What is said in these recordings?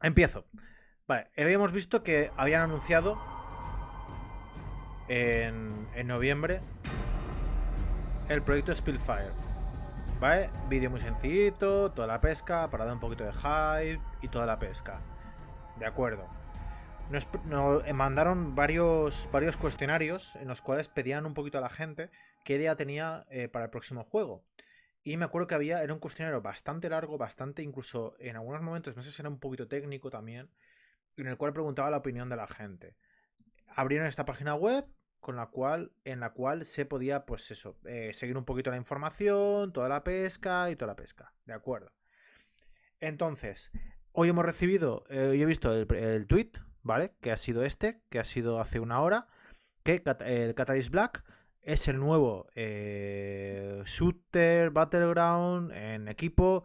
Empiezo. Vale, habíamos visto que habían anunciado en noviembre el proyecto Spellfire. ¿Vale? Vídeo muy sencillito, toda la pesca, para dar un poquito de hype y toda la pesca. De acuerdo. Nos mandaron varios cuestionarios en los cuales pedían un poquito a la gente qué idea tenía para el próximo juego. Y me acuerdo que era un cuestionario bastante largo, bastante, incluso en algunos momentos, no sé si era un poquito técnico también, en el cual preguntaba la opinión de la gente. Abrieron esta página web en la cual se podía, pues eso, seguir un poquito la información, toda la pesca y toda la pesca. De acuerdo. Entonces, hoy hemos recibido, yo he visto el tweet, ¿vale? Que ha sido que ha sido hace una hora, que el Catalyst Black es el nuevo shooter Battleground en equipo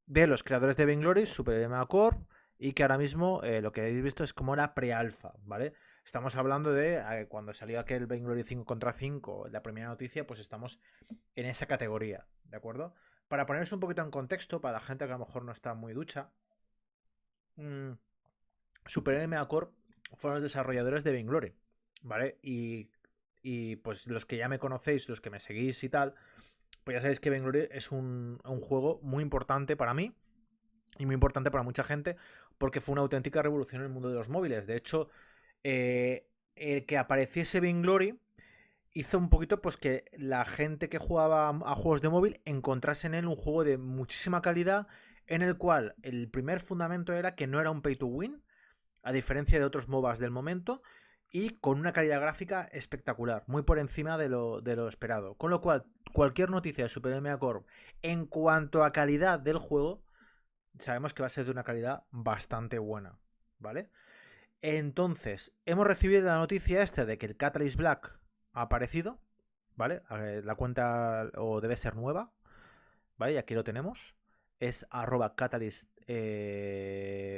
de los creadores de VAINGLORY, Super de Megacorp, y que ahora mismo lo que habéis visto es como la pre-alfa, ¿vale? Estamos hablando de cuando salió aquel VAINGLORY 5 contra 5, la primera noticia, pues estamos en esa categoría, ¿de acuerdo? Para ponerse un poquito en contexto, para la gente que a lo mejor no está muy ducha, Super de Megacorp fueron los desarrolladores de VAINGLORY, ¿vale? Y pues los que ya me conocéis, los que me seguís y tal, pues ya sabéis que VAINGLORY es un juego muy importante para mí y muy importante para mucha gente porque fue una auténtica revolución en el mundo de los móviles. De hecho, el que apareciese VAINGLORY hizo un poquito pues que la gente que jugaba a juegos de móvil encontrase en él un juego de muchísima calidad en el cual el primer fundamento era que no era un pay to win, a diferencia de otros MOBAs del momento, y con una calidad gráfica espectacular, muy por encima de lo esperado. Con lo cual, cualquier noticia de Super Megacorp en cuanto a calidad del juego, sabemos que va a ser de una calidad bastante buena, ¿vale? Entonces, hemos recibido la noticia de que el Catalyst Black ha aparecido, ¿vale? La cuenta o debe ser nueva, ¿vale? Y aquí lo tenemos. Es @catalyst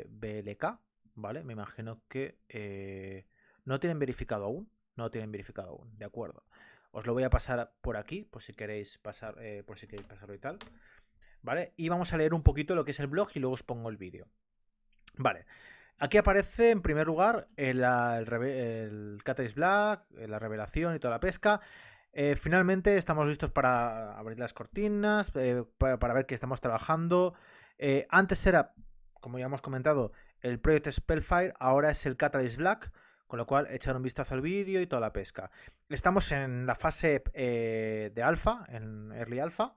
blk, ¿vale? Me imagino que no tienen verificado aún. No tienen verificado aún, de acuerdo. Os lo voy a pasar por aquí, por si queréis pasar, por si queréis pasarlo y tal. ¿Vale? Y vamos a leer un poquito lo que es el blog y luego os pongo el vídeo. Vale. Aquí aparece en primer lugar el Catalyst Black, la revelación y toda la pesca. Finalmente estamos listos para abrir las cortinas, para ver que estamos trabajando. Antes era, como ya hemos comentado, el proyecto Spellfire, ahora es el Catalyst Black, con lo cual echar un vistazo al vídeo y toda la pesca. Estamos en la fase de alfa, en early alpha.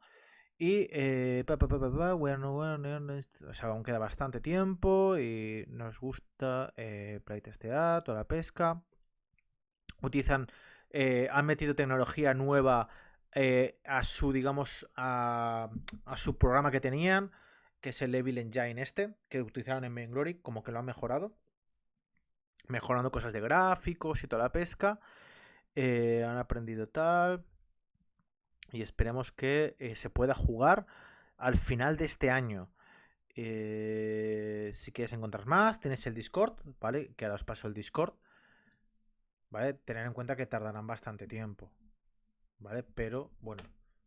Y o sea, aún queda bastante tiempo y nos gusta playtestear toda la pesca. Han metido tecnología nueva a su, digamos, a su programa que tenían, que es el Level Engine que utilizaron en VAINGLORY, como que lo han mejorado. Mejorando cosas de gráficos y toda la pesca. Han aprendido tal. Y esperemos que se pueda jugar al final de este año. Si quieres encontrar más, tienes el Discord, ¿vale? Que ahora os paso el Discord, ¿vale? Tener en cuenta que tardarán bastante tiempo, ¿vale? Pero bueno,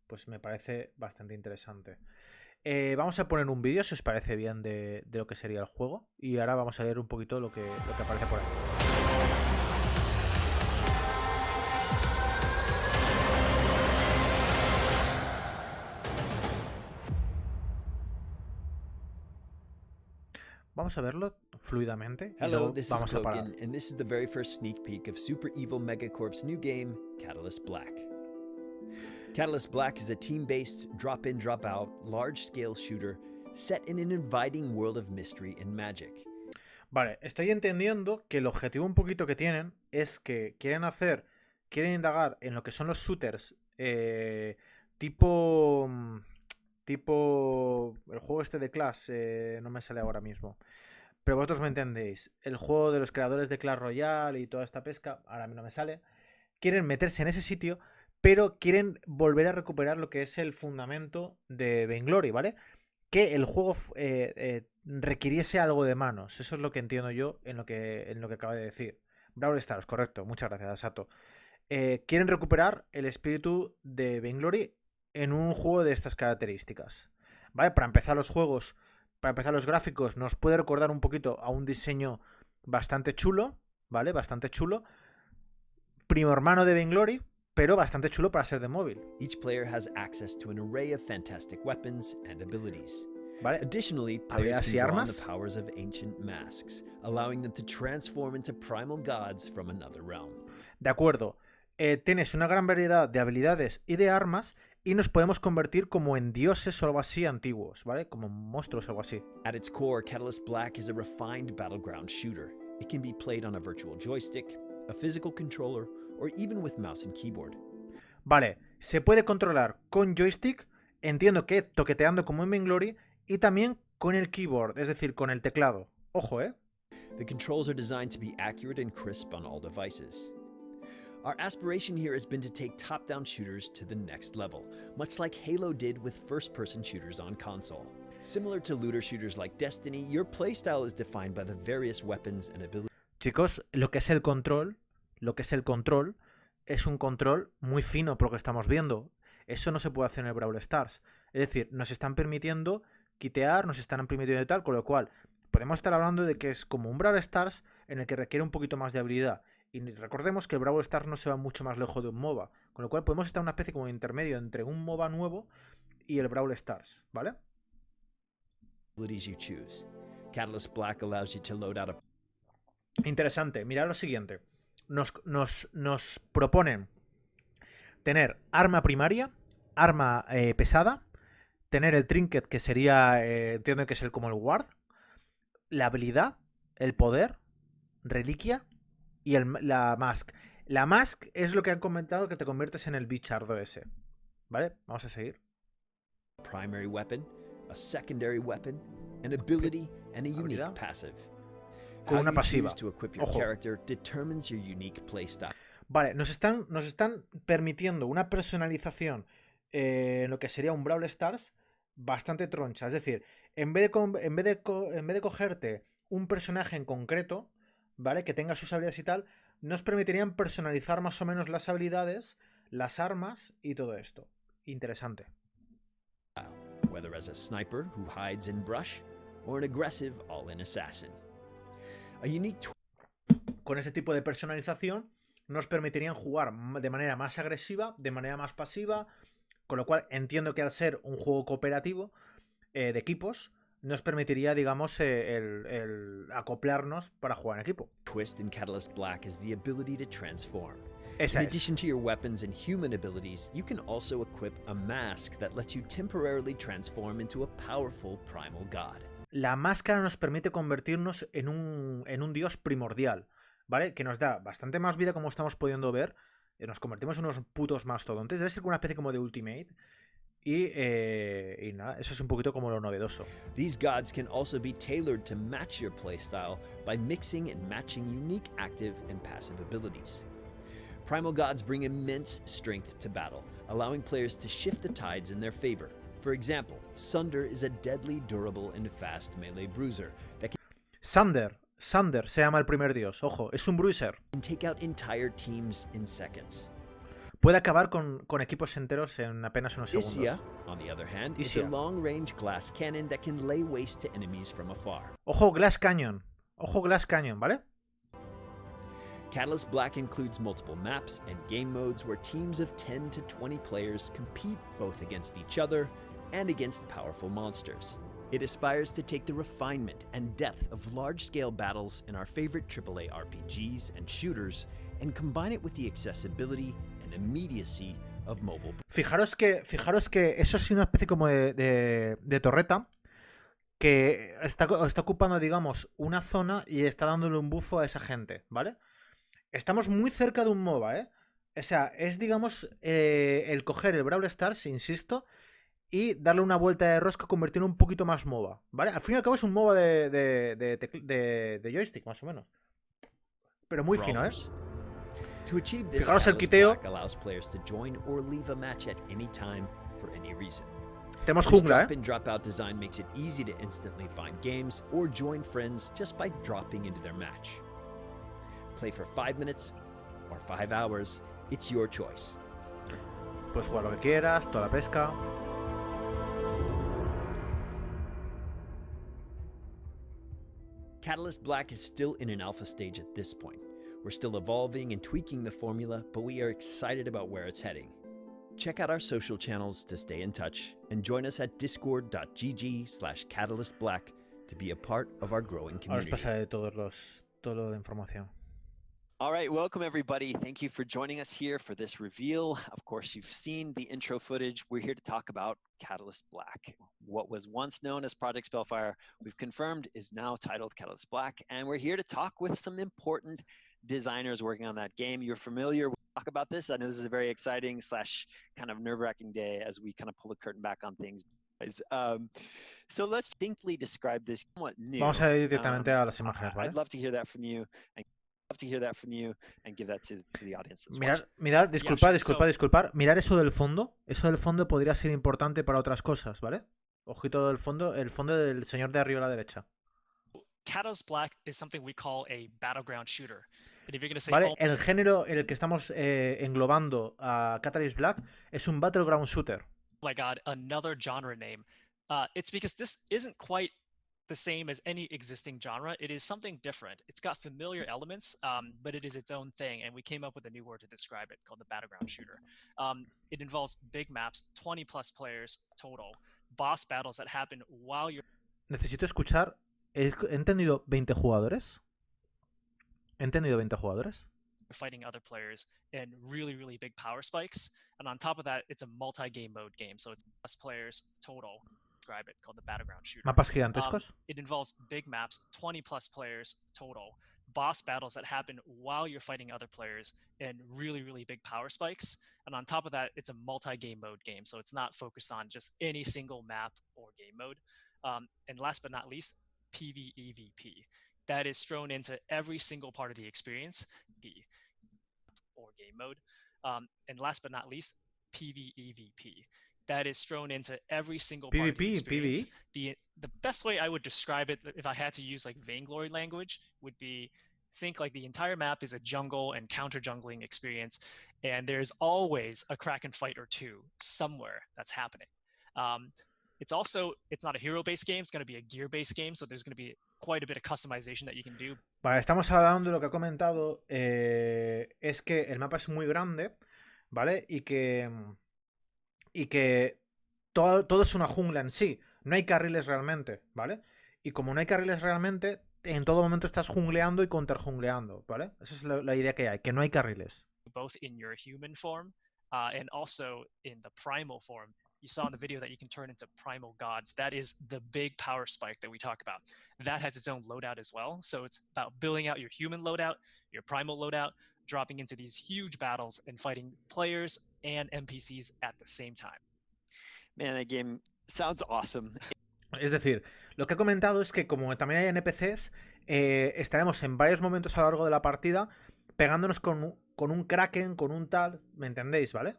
pues me parece bastante interesante. Vamos a poner un vídeo, si os parece bien, de lo que sería el juego. Y ahora vamos a leer un poquito lo que aparece por aquí. Vamos a verlo fluidamente. Hello, this is Cloakin, and this is the very first sneak peek of Super Evil Megacorp's new game, Catalyst Black. Catalyst Black is a team-based, drop-in, drop-out, large-scale shooter set in an inviting world of mystery and magic. Vale, estoy entendiendo que el objetivo un poquito que tienen es que quieren indagar en lo que son los shooters tipo el juego de Clash, no me sale ahora mismo, pero vosotros me entendéis, el juego de los creadores de Clash Royale y toda esta pesca, ahora no me sale. Quieren meterse en ese sitio, pero quieren volver a recuperar lo que es el fundamento de VAINGLORY, ¿vale? Que el juego requiriese algo de manos. Eso es lo que entiendo yo en lo que acaba de decir. Brawl Stars, correcto. Muchas gracias, Sato. Quieren recuperar el espíritu de VAINGLORY en un juego de estas características. ¿Vale? Para empezar, los juegos Para empezar, los gráficos nos puede recordar un poquito a un diseño bastante chulo, ¿vale? Bastante chulo. Primo hermano de Vainglory, pero bastante chulo para ser de móvil. Each player has access to an array of fantastic weapons and abilities. ¿Vale? Additionally, players can draw on the powers of ancient masks, allowing them to transform into primal gods from another realm. De acuerdo. Tienes una gran variedad de habilidades y de armas y nos podemos convertir como en dioses o algo así antiguos, ¿vale? Como monstruos o algo así. At its core, Catalyst Black is a refined Battleground shooter. It can be played on a virtual joystick, a physical controller, or even with mouse and keyboard. Vale, se puede controlar con joystick, entiendo que toqueteando como en Vainglory, y también con el keyboard, es decir, con el teclado. Ojo, ¿eh? The controls are designed to be accurate and crisp on all devices. Our aspiration here has been to take top-down shooters to the next level, much like Halo did with first-person shooters on console. Similar to looter shooters like Destiny, your playstyle is defined by the various weapons and abilities. Chicos, lo que es el control es un control muy fino por lo que estamos viendo. Eso no se puede hacer en el Brawl Stars. Es decir, nos están permitiendo quitear, nos están permitiendo tal, con lo cual podemos estar hablando de que es como un Brawl Stars en el que requiere un poquito más de habilidad. Y recordemos que el Brawl Stars no se va mucho más lejos de un MOBA, con lo cual podemos estar en una especie como de intermedio entre un MOBA nuevo y el Brawl Stars, ¿vale? Interesante, mirad lo siguiente. Nos proponen tener arma primaria, arma pesada, tener el trinket, que sería, entiendo que es como el ward, la habilidad, el poder, reliquia y la mask. La mask es lo que han comentado, que te conviertes en el bichardo ese. ¿Vale? Vamos a seguir. Primary weapon, a secondary weapon, an ability and a unique passive. Con una pasiva. Ojo. Vale, nos están permitiendo una personalización en lo que sería un Brawl Stars bastante troncha. Es decir, en vez de cogerte un personaje en concreto, ¿vale? Que tenga sus habilidades y tal, nos permitirían personalizar más o menos las habilidades, las armas y todo esto. Interesante. Whether as a sniper who hides in brush or an aggressive all-in assassin. Con ese tipo de personalización nos permitirían jugar de manera más agresiva, de manera más pasiva, con lo cual entiendo que al ser un juego cooperativo de equipos, nos permitiría, digamos, el acoplarnos para jugar en equipo. Twist in Catalyst Black is the ability to transform. Esa in addition to your weapons and human abilities, you can also equip a mask that lets you temporarily transform into a powerful primal god. La máscara nos permite convertirnos en un dios primordial, ¿vale? Que nos da bastante más vida, como estamos pudiendo ver. Nos convertimos en unos putos mastodontes. Debe ser una especie como de ultimate. Y nada, eso es un poquito como lo novedoso. These gods can also be tailored to match your playstyle by mixing and matching unique active and passive abilities. Primal gods bring immense strength to battle, allowing players to shift the tides in their favor. For example, Sunder is a deadly, durable, and fast melee bruiser that Sunder se llama el primer dios. Ojo, es un bruiser. Can take out entire teams in seconds. Puede acabar con equipos enteros en apenas unos segundos. Isia, on the other hand, is a long-range glass cannon that can lay waste to enemies from afar. Ojo, Glass Cannon. Ojo, Glass Cannon, ¿vale? Catalyst Black includes multiple maps and game modes where teams of 10 to 20 players compete both against each other and against powerful monsters. It aspires to take the refinement and depth of large-scale battles in our favorite AAA RPGs and shooters and combine it with the accessibility and immediacy of mobile. Fijaros que eso es una especie como de torreta que está ocupando, digamos, una zona y está dándole un bufo a esa gente, ¿vale? Estamos muy cerca de un MOBA, ¿eh? O sea, es, digamos, el coger el Brawl Stars, insisto, y darle una vuelta de rosca, convertirlo un poquito más MOBA, ¿vale? Al fin y al cabo es un MOBA de joystick, más o menos. Pero muy fino, ¿eh? Fijaros el quiteo. Tenemos jungla, ¿eh? Drop-out design makes it easy to instantly find games or join friends just by dropping into their match. Play for 5 minutes or 5 hours, it's your choice. Puedes jugar lo que quieras, toda la pesca. Catalyst Black is still in an alpha stage at this point. We're still evolving and tweaking the formula, but we are excited about where it's heading. Check out our social channels to stay in touch and join us at discord.gg/catalystblack to be a part of our growing Ahora os community. pasaré toda la información. All right, welcome everybody. Thank you for joining us here for this reveal. Of course, you've seen the intro footage. We're here to talk about Catalyst Black. What was once known as Project Spellfire, we've confirmed is now titled Catalyst Black, and we're here to talk with some important designers working on that game. You're familiar. We'll talk about this. I know this is a very exciting / kind of nerve-wracking day as we kind of pull the curtain back on things. So let's distinctly describe this somewhat new. Vamos a ir directamente a las imágenes, ¿vale? I'd love to hear that from you. And give that to the audience. Mirad, disculpad. Mirar eso del fondo. Eso del fondo podría ser importante para otras cosas, ¿vale? Ojito del fondo, el fondo del señor de arriba a la derecha. Catalyst Black is something we call a Battleground shooter. And if you're gonna say, ¿Vale? El género en el que estamos englobando a Catalyst Black es un Battleground shooter. Oh my god, another genre name. It's because this isn't quite the same as any existing genre. It is something different. It's got familiar elements, but it is its own thing, and we came up with a new word to describe it called the Battleground shooter. It involves big maps, 20 plus players total, boss battles that happen while you're... Necesito escuchar. ¿He entendido 20 jugadores? ¿He entendido 20 jugadores? Fighting other players and really, really big power spikes. And on top of that, it's a multi-game mode game, so it's plus players total. Describe it called the Battleground shooter. ¿Mapas gigantescos? It involves big maps, 20 plus players total, boss battles that happen while you're fighting other players, and really, really big power spikes. And on top of that, it's a multi-game mode game, so it's not focused on just any single map or game mode. And last but not least, PvEVP. That is thrown into every single part of the experience, or game mode. And last but not least, PvEVP. That is thrown into every single part of the experience. The best way I would describe it, if I had to use like Vainglory language, would be think like the entire map is a jungle and counter jungling experience, and there's always a Kraken fight or two somewhere that's happening. It's not a hero-based game, it's going to be a gear-based game, so there's going to be quite a bit of customization that you can do. Vale, estamos hablando de lo que ha comentado, es que el mapa es muy grande, ¿vale? Y que todo es una jungla en sí. No hay carriles realmente, ¿vale? Y como no hay carriles realmente, en todo momento estás jungleando y counterjungleando, ¿vale? Esa es la idea que hay, que no hay carriles. Both in your human form and also in the primal form. You saw in the video that you can turn into primal gods. That is the big power spike that we talk about. That has its own loadout as well. So it's about building out your human loadout, your primal loadout, dropping into these huge battles and fighting players and NPCs at the same time. Man, that game sounds awesome. Es decir, lo que he comentado es que como también hay NPCs, estaremos en varios momentos a lo largo de la partida pegándonos con un Kraken, con un tal, ¿me entendéis, vale?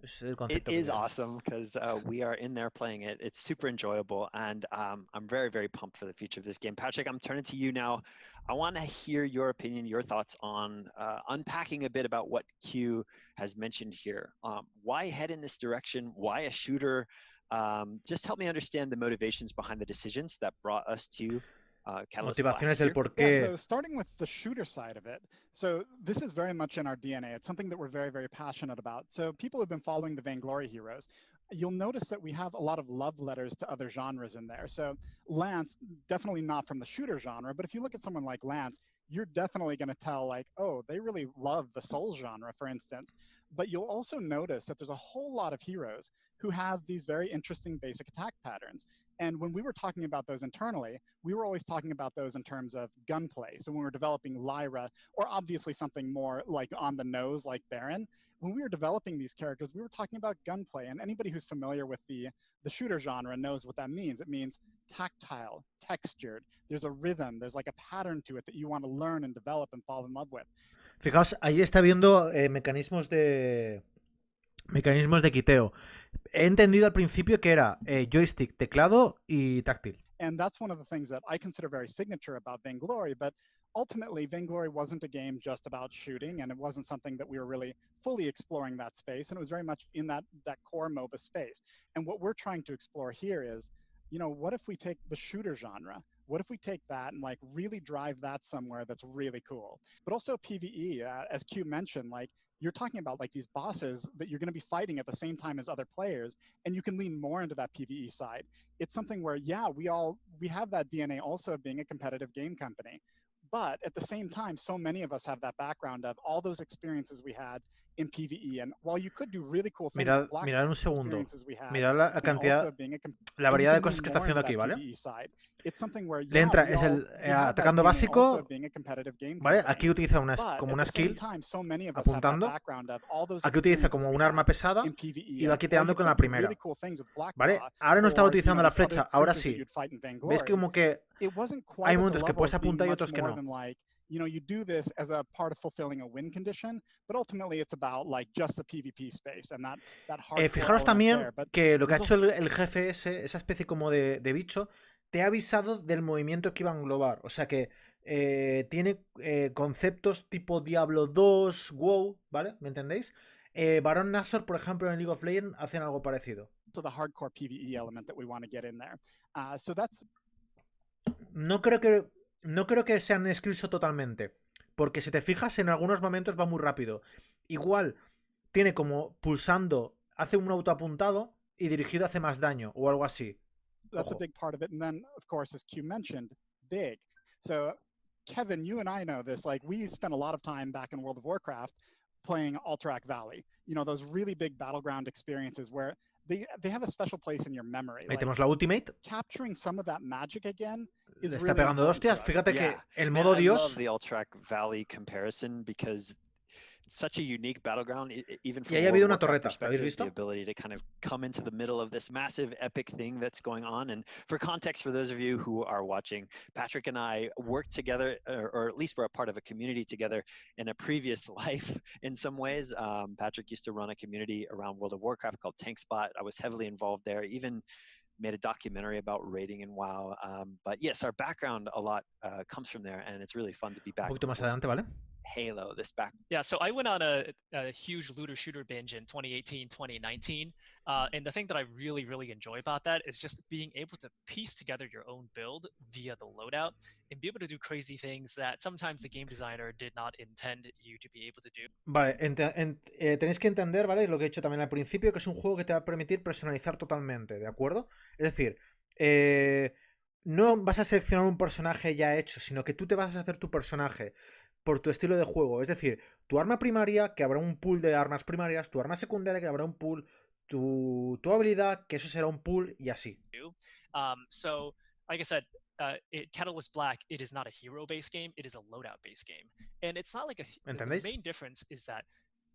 It is awesome because we are in there playing it. It's super enjoyable, and I'm very, very pumped for the future of this game. Patrick, I'm turning to you now. I want to hear your opinion, your thoughts on unpacking a bit about what Q has mentioned here. Why head in this direction? Why a shooter? Just help me understand the motivations behind the decisions that brought us to Motivaciones del por qué. Yeah, so starting with the shooter side of it, so this is very much in our DNA. It's something that we're very, very passionate about. So people have been following the Vainglory heroes. You'll notice that we have a lot of love letters to other genres in there. So Lance, definitely not from the shooter genre, but if you look at someone like Lance, you're definitely going to tell like, oh, they really love the Souls genre, for instance. But you'll also notice that there's a whole lot of heroes who have these very interesting basic attack patterns. And when we were talking about those internally, we were always talking about those in terms of gunplay. So when we were developing Lyra, or obviously something more like on the nose like Baron, when we were developing these characters, we were talking about gunplay. And anybody who's familiar with the shooter genre knows what that means. It means tactile, textured. There's a rhythm. There's like a pattern to it that you want to learn and develop and fall in love with. Fijaos, ahí está viendo mecanismos de quiteo. He entendido al principio que era joystick, teclado y táctil. And that's one of the things that I consider very signature about Vainglory, but ultimately Vainglory wasn't a game just about shooting, and it wasn't something that we were really fully exploring that space, and it was very much in that core MOBA space. And what we're trying to explore here is, you know, what if we take the shooter genre? what if we take that and like really drive that somewhere that's really cool? But also PvE, as Q mentioned, like you're talking about like these bosses that you're going to be fighting at the same time as other players, and you can lean more into that PvE side. It's something where, yeah, we have that DNA also of being a competitive game company. But at the same time, so many of us have that background of all those experiences we had in PvE. And while you could do really cool things with Black, Mirad un segundo. experiences we had, Mirad la cantidad, also being la and you variedad de can cosas lean que está more into haciendo aquí, that ¿vale? PvE side. It's something where, Le yeah, entra, we es all, el we have that atacando DNA also básico, of being a competitive game ¿vale? company. Aquí utiliza una, But como at una the same skill, time, so many of us have that apuntando. background of all those Aquí utiliza experiences como we un arma had pesada in PvE. y va And while quiteando you con la could do primera. really cool things with Black ¿Vale? Claw, Ahora no estaba or, you utilizando know, la these other flecha, ahora creatures that sí. you'd fight in ¿Ves que Vainglory, como que it wasn't quite hay at the momentos que level puedes of being apuntar y much otros que more no? than like, you know, you do this as a part of fulfilling a win condition, but ultimately it's about like just the PvP space and that hardcore Fijaros element también there. But que lo que ha there's hecho also el jefe ese, esa especie como de bicho, te ha avisado del movimiento que iba a englobar. O sea que tiene conceptos tipo Diablo 2, WoW, ¿vale? ¿Me entendéis? Baron Nashor, por ejemplo, en League of Legends hacen algo parecido. the hardcore PvE element that we want to get in there. So that's No creo que sean excluso totalmente. Porque si te fijas, en algunos momentos va muy rápido. Igual tiene como pulsando, hace un autoapuntado y dirigido hace más daño o algo así. that's Ojo. a big part of it. And then, of course, as Q mentioned, big. So, Kevin, you and I know this. Like, we spent a lot of time back in World of Warcraft playing Alterac Valley. You know, those really big battleground experiences where they have a special place in your memory. Ahí Like, tenemos la ultimate. capturing some of that magic again is Le está really pegando important hostias. to us. Fíjate que Yeah. el Man, modo I Dios. love the Alterac Valley comparison because it's such a unique battleground, even Y from ahí a ha World habido of una Warcraft torreta. ¿Lo habéis perspective, visto? the ability to kind of come into the middle of this massive epic thing that's going on. And for context, for those of you who are watching, Patrick and I worked together, or at least we're a part of a community together in a previous life in some ways. Patrick used to run a community around World of Warcraft called TankSpot. I was heavily involved there, even made a documentary about raiding in WoW. But yes, our background a lot comes from there, and it's really fun to be Un back. poquito más adelante, ¿vale? Halo, this back. Yeah, so I went on a huge looter shooter binge in 2018, 2019. And the thing that I really, really enjoy about that is just being able to piece together your own build via the loadout and be able to do crazy things that sometimes the game designer did not intend you to be able to do. Vale, tenéis que entender, ¿vale? Lo que he dicho también al principio, que es un juego que te va a permitir personalizar totalmente, ¿de acuerdo? Es decir, no vas a seleccionar un personaje ya hecho, sino que tú te vas a hacer tu personaje por tu estilo de juego. Es decir, tu arma primaria, que habrá un pool de armas primarias, tu arma secundaria, que habrá un pool, tu habilidad, que eso será un pool, y así. So, like I said, Catalyst Black, it is not a hero-based game, it is a loadout-based game. And it's not like the main difference is that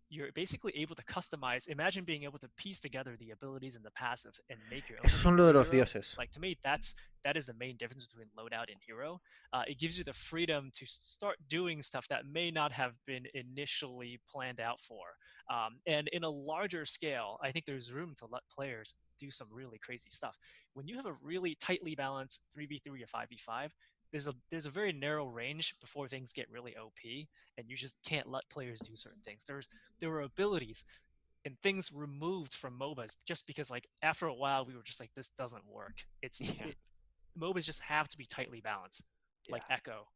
you're basically able to customize. Imagine being able to piece together the abilities and the passive and make your own. Esos son lo de los dioses. Like, to me, that is the main difference between loadout and hero. It gives you the freedom to start doing stuff that may not have been initially planned out for. And in a larger scale, I think there's room to let players do some really crazy stuff. When you have a really tightly balanced 3v3 or 5v5, there's a very narrow range before things get really OP, and you just can't let players do certain things. There were abilities and things removed from MOBAs just because, like, after a while we were just like, this doesn't work. MOBAs just have to be tightly balanced, like Echo.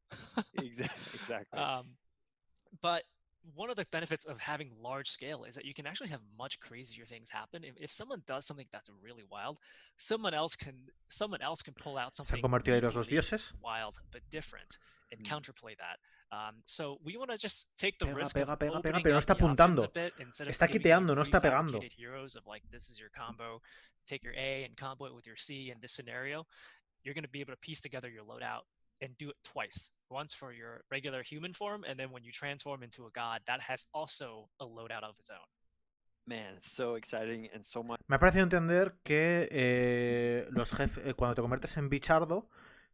Exactly. But one of the benefits of having large scale is that you can actually have much crazier things happen. If someone does something that's really wild, someone else can pull out something wild but different and counterplay that. So we want to just take the risk of opening pero no está apuntando. a bit instead of Está quiteando, no está pegando. heroes of like, this is your combo, take your A and combo it with your C in this scenario. You're going to be able to piece together your loadout and do it twice. Once for your regular human form, and then when you transform into a god, that has also a loadout of its own. Man, it's so exciting and so much. Me ha parecido entender que los jefes, cuando te conviertes en bichardo,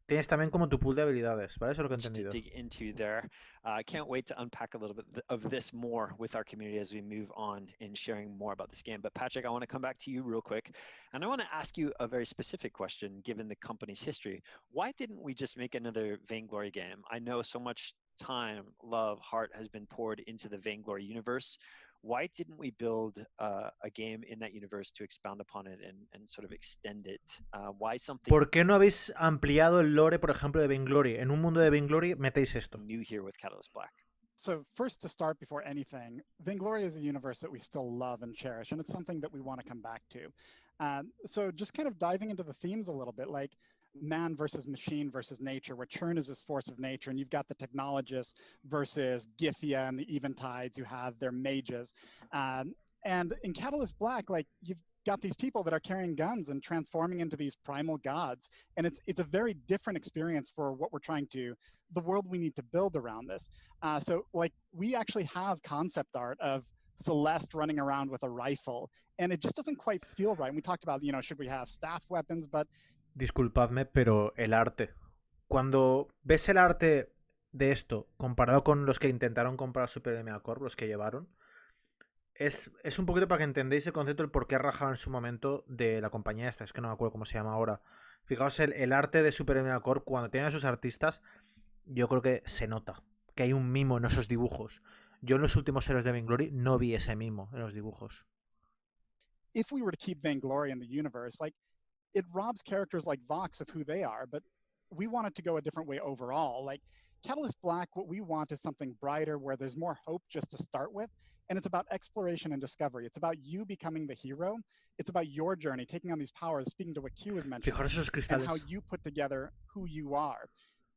tienes también como tu pool de habilidades, ¿vale? Eso es lo que he entendido. To dig into there. I can't wait to unpack a little bit of this more with our community as we move on in sharing more about this game. But Patrick, I want to come back to you real quick. And I want to ask you a very specific question, given the company's history. Why didn't we just make another Vainglory game? I know so much time, love, heart has been poured into the Vainglory universe. why didn't we build a game in that universe to expound upon it and sort of extend it? Why something ¿Por qué no habéis ampliado el lore, por ejemplo, de Vainglory? En un mundo de Vainglory metéis esto. new here with Catalyst Black? So first, to start before anything, Vainglory is a universe that we still love and cherish, and it's something that we want to come back to. So just kind of diving into the themes a little bit, like man versus machine versus nature, where Churn is this force of nature, and you've got the technologists versus Githia and the Eventides who have their mages. And in Catalyst Black, like you've got these people that are carrying guns and transforming into these primal gods. And it's a very different experience for what we're trying to, the world we need to build around this. So like we actually have concept art of Celeste running around with a rifle, and it just doesn't quite feel right. And we talked about, you know, should we have staff weapons, but... Disculpadme, pero el arte. Cuando ves el arte de esto, comparado con los que intentaron comprar Super Megacorp, los que llevaron, es un poquito para que entendáis el concepto del por qué rajaban en su momento de la compañía esta. Es que no me acuerdo cómo se llama ahora. Fijaos, el arte de Super Megacorp, cuando tienen a sus artistas, yo creo que se nota que hay un mimo en esos dibujos. Yo en los últimos héroes de Vainglory no vi ese mimo en los dibujos. If we were to keep Vainglory in the universe, like, it robs characters like Vox of who they are, but we want it to go a different way overall. Like, Catalyst Black, what we want is something brighter where there's more hope just to start with, and it's about exploration and discovery. It's about you becoming the hero. It's about your journey, taking on these powers, speaking to what Q was mentioning, and how you put together who you are.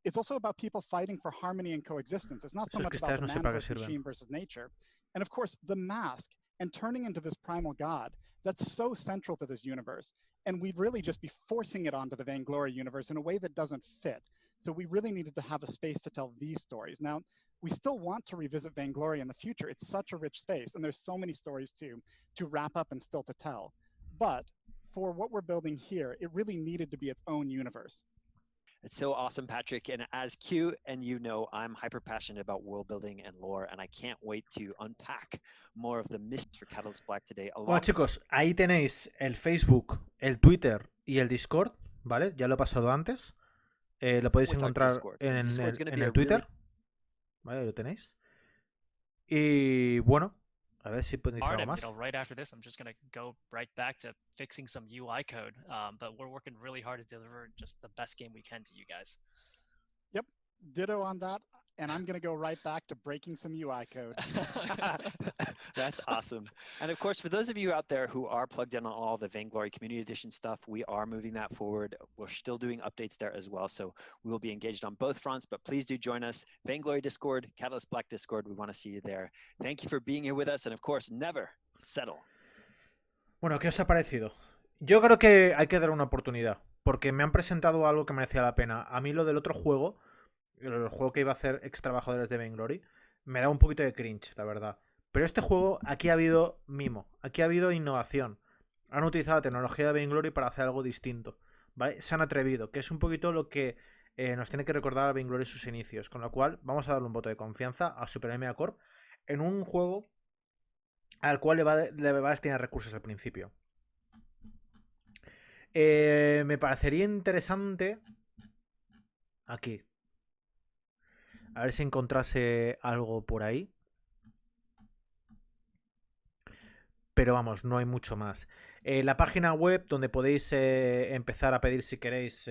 It's also about people fighting for harmony and coexistence. It's not so much about the man versus machine versus nature. And of course, the mask and turning into this primal god, that's so central to this universe. And we'd really just be forcing it onto the Vainglory universe in a way that doesn't fit. So we really needed to have a space to tell these stories. Now, we still want to revisit Vainglory in the future. It's such a rich space, and there's so many stories to wrap up and still to tell. But for what we're building here, it really needed to be its own universe. It's so awesome, Patrick. And as Q and you know, I'm hyper passionate about world building and lore, and I can't wait to unpack more of the mysteries for Catalyst Black today. Bueno, chicos, ahí tenéis el Facebook, el Twitter y el Discord, ¿vale? Ya lo he pasado antes. Lo podéis encontrar en el Twitter. ¿Vale? Lo tenéis. Y bueno, a ver si podéis decir algo más. Right after this, I'm just going to go right back to fixing some UI code. But we're working really hard to deliver just the best game we can to you guys. Yep, ditto on that. And I'm going to go right back to breaking some UI code. That's awesome. And of course, for those of you out there who are plugged in on all the Vainglory Community Edition stuff, we are moving that forward. We're still doing updates there as well. So we will be engaged on both fronts, but please do join us. Vainglory Discord, Catalyst Black Discord, we want to see you there. Thank you for being here with us. And of course, never settle. Bueno, ¿qué os ha parecido? Yo creo que hay que dar una oportunidad, porque me han presentado algo que merecía la pena. A mí lo del otro juego, el juego que iba a hacer ex trabajadores de Vainglory, me da un poquito de cringe, la verdad. Pero este juego, aquí ha habido mimo, aquí ha habido innovación. Han utilizado la tecnología de Vainglory para hacer algo distinto, ¿vale? Se han atrevido, que es un poquito lo que nos tiene que recordar a Vainglory sus inicios. Con lo cual, vamos a darle un voto de confianza a Super Megacorp en un juego al cual le va a destinar recursos al principio. Me parecería interesante aquí. A ver si encontrase algo por ahí. Pero vamos, no hay mucho más. La página web donde podéis empezar a pedir si queréis.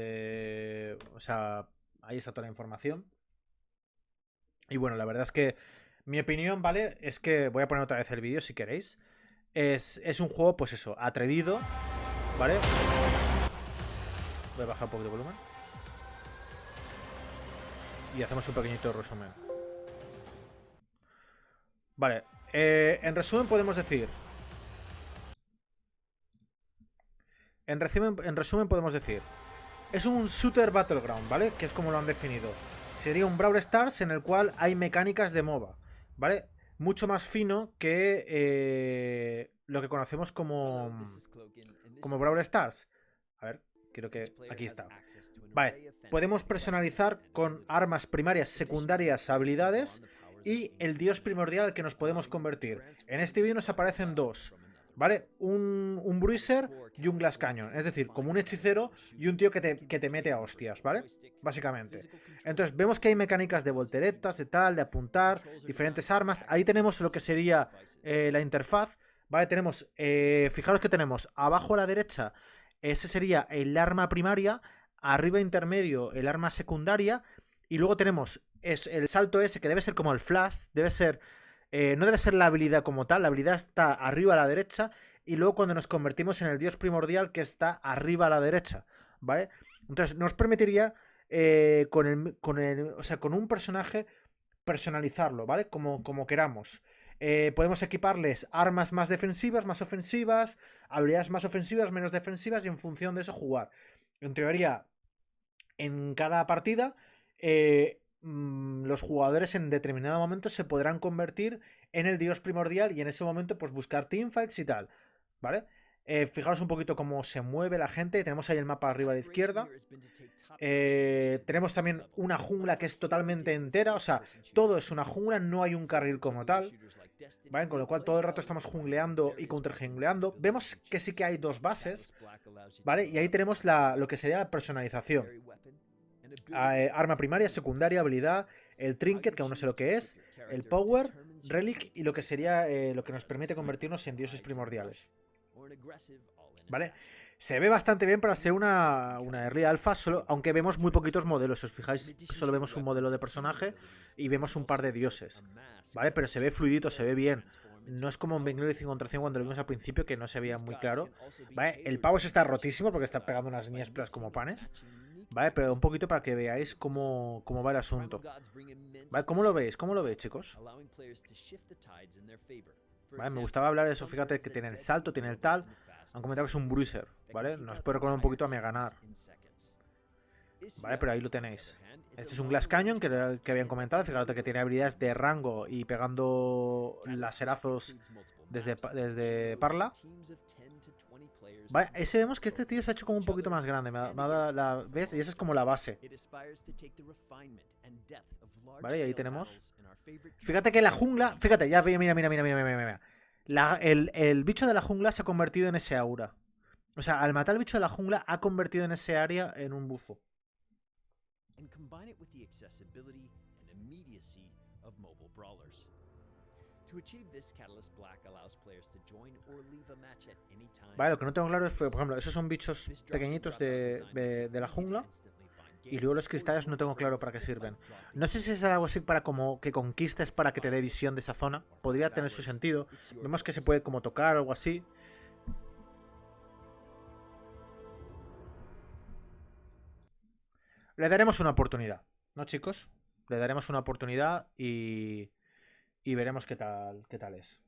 O sea, ahí está toda la información. Y bueno, la verdad es que mi opinión, ¿vale? Es que voy a poner otra vez el vídeo si queréis. Es un juego, pues eso, atrevido, ¿vale? Voy a bajar un poco de volumen. Y hacemos un pequeñito resumen. Vale. En resumen podemos decir... En resumen podemos decir... Es un shooter Battleground, ¿vale? Que es como lo han definido. Sería un Brawl Stars en el cual hay mecánicas de MOBA, ¿vale? Mucho más fino que lo que conocemos como Brawl Stars. A ver, quiero que... Aquí está. Vale, podemos personalizar con armas primarias, secundarias, habilidades y el dios primordial al que nos podemos convertir. En este vídeo nos aparecen dos, ¿vale? Un bruiser y un glass canyon. Es decir, como un hechicero y un tío que te mete a hostias, ¿vale? Básicamente. Entonces, vemos que hay mecánicas de volteretas, de tal, de apuntar, diferentes armas. Ahí tenemos lo que sería la interfaz, ¿vale? Tenemos, fijaros que tenemos abajo a la derecha, ese sería el arma primaria, arriba intermedio el arma secundaria, y luego tenemos el salto ese que debe ser como el flash, debe ser... no debe ser la habilidad como tal, la habilidad está arriba a la derecha y luego cuando nos convertimos en el dios primordial que está arriba a la derecha, ¿vale? Entonces nos permitiría o sea, con un personaje personalizarlo, ¿vale? Como queramos. Podemos equiparles armas más defensivas, más ofensivas, habilidades más ofensivas, menos defensivas y en función de eso jugar. En teoría, en cada partida... los jugadores en determinado momento se podrán convertir en el dios primordial y en ese momento pues buscar teamfights y tal, ¿vale? Fijaros un poquito cómo se mueve la gente. Tenemos ahí el mapa arriba a la izquierda. Tenemos también una jungla que es totalmente entera, o sea, todo es una jungla, no hay un carril como tal, ¿vale? Con lo cual todo el rato estamos jungleando y counterjungleando. Vemos que sí que hay dos bases, ¿vale? Y ahí tenemos lo que sería la personalización. Arma primaria, secundaria, habilidad, el trinket, que aún no sé lo que es, el power, relic y lo que sería lo que nos permite convertirnos en dioses primordiales. ¿Vale? Se ve bastante bien para ser una early alpha, aunque vemos muy poquitos modelos. Si os fijáis, solo vemos un modelo de personaje y vemos un par de dioses, ¿vale? Pero se ve fluidito, se ve bien. No es como en Vainglory 5 contra 100 cuando lo vimos al principio, que no se veía muy claro, ¿vale? El pavo se está rotísimo porque está pegando unas líneas planas como panes, ¿vale? Pero un poquito para que veáis cómo va el asunto, ¿vale? ¿Cómo lo veis? ¿Cómo lo veis, chicos? ¿Vale? Me gustaba hablar de eso. Fíjate que tiene el salto, tiene el tal. Han comentado que es un bruiser, ¿vale? Nos puede recordar un poquito a Meganar, ¿vale? Pero ahí lo tenéis. Este es un Glass Canyon que habían comentado. Fíjate que tiene habilidades de rango y pegando laserazos desde Parla. Vale, ese vemos que este tío se ha hecho como un poquito más grande. ¿Ves? Y esa es como la base. Vale, y ahí tenemos. Fíjate que la jungla. Fíjate, ya mira. El bicho de la jungla se ha convertido en ese aura. O sea, al matar al bicho de la jungla ha convertido en ese área en un bufo. Vale, lo que no tengo claro es, por ejemplo, esos son bichos pequeñitos de la jungla. Y luego los cristales no tengo claro para qué sirven. No sé si es algo así para como que conquistes para que te dé visión de esa zona. Podría tener su sentido. Vemos que se puede como tocar o algo así. Le daremos una oportunidad, ¿no, chicos? Le daremos una oportunidad y veremos qué tal es.